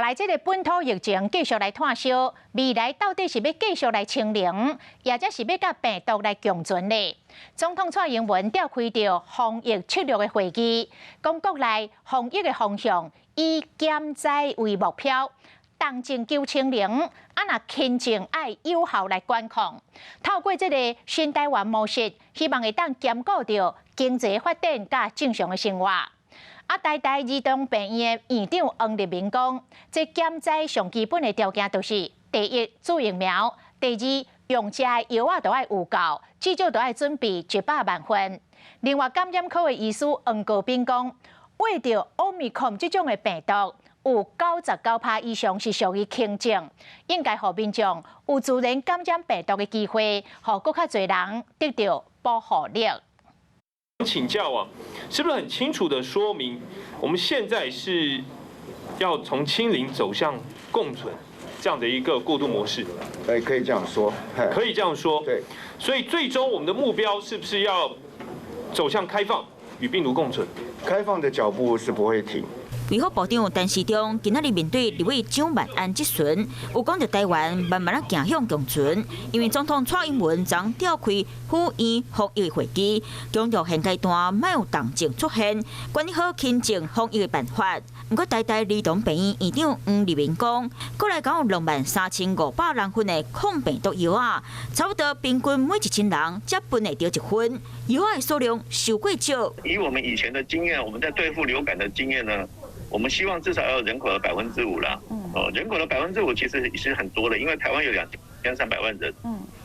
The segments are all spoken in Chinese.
来这个本土疫情继续来炭烧，未来到底是要继续来清零，或者是要甲病毒来共存呢？总统蔡英文召开着防疫策略的会议，讲国内防疫的方向以减灾为目标。 动静求清零，若轻症爱有效来管控。透过这个新台湾模式，希望会当兼顾着经济发展甲正常的生活。台大儿童病院的院长王立明讲，这减灾上基本的条件就是第一，注疫苗；第二，用吃的药都要有够，至少都要准备100万份。另外，感染科的医师黄国斌讲，为着奥密克戎这种的病毒。 有99%以上是属于轻症，应该让民众有自然感染病毒的机会，让更较多人得到保护力。请教啊，是不是很清楚的说明，我们现在是要从清零走向共存这样的一个过渡模式？可以这样说，可以这样说。对，所以最终我们的目标是不是要走向开放与病毒共存？开放的脚步是不会停。 卫福部长陈时中今仔日面对立委蒋万安质询，有讲到台湾慢慢行向共存，因为总统蔡英文昨召开府院防疫会议，强调现阶段莫有动静出现，管理好轻症防疫的办法。不过，台大儿童病院院长黄立明讲，国内共有23500人份的抗病毒药啊，差不多平均每1000人才分得到1份，药的数量受过少。以我们以前的经验，我们在对付流感的经验呢？ 我们希望至少要有人口的5%啦。人口的5%其实是很多的，因为台湾有2300万人。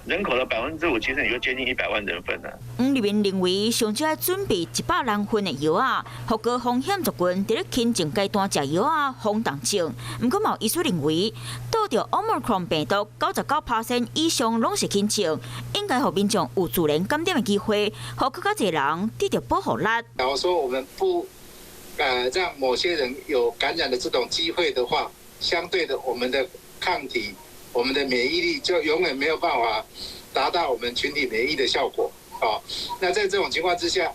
人口的5%其实也就接近100万人份了。黄立明认为，上少要准备100人份的药啊，予高风险族群在咧轻症阶段食药啊，防重症。不过，有医师认为，得到 Omicron 病毒99%以上拢是轻症，应该让民众有自然感染的机会，让更加侪人得到保护力。然后说我们不。 让某些人有感染的这种机会的话，相对的，我们的抗体、我们的免疫力就永远没有办法达到我们群体免疫的效果。那在这种情况之下，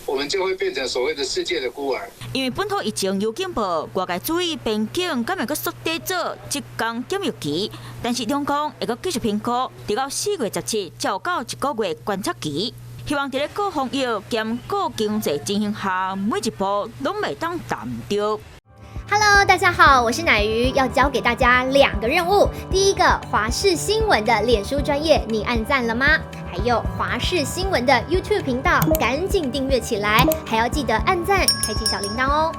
我们就会变成所谓的世界的孤儿。因为本土疫情有警报，外界注意边境敢会阁缩短做1天检疫期，但是中共会阁继续评估，直到4月17才有到1个月观察期。 希望在咧各防疫兼各经济进行下，每一步拢袂当淡掉。Hello， 大家好，我是乃瑜，要教给大家2个任务。第一个，华视新闻的脸书专页，你按赞了吗？还有华视新闻的 YouTube 频道，赶紧订阅起来，还要记得按赞，开启小铃铛哦。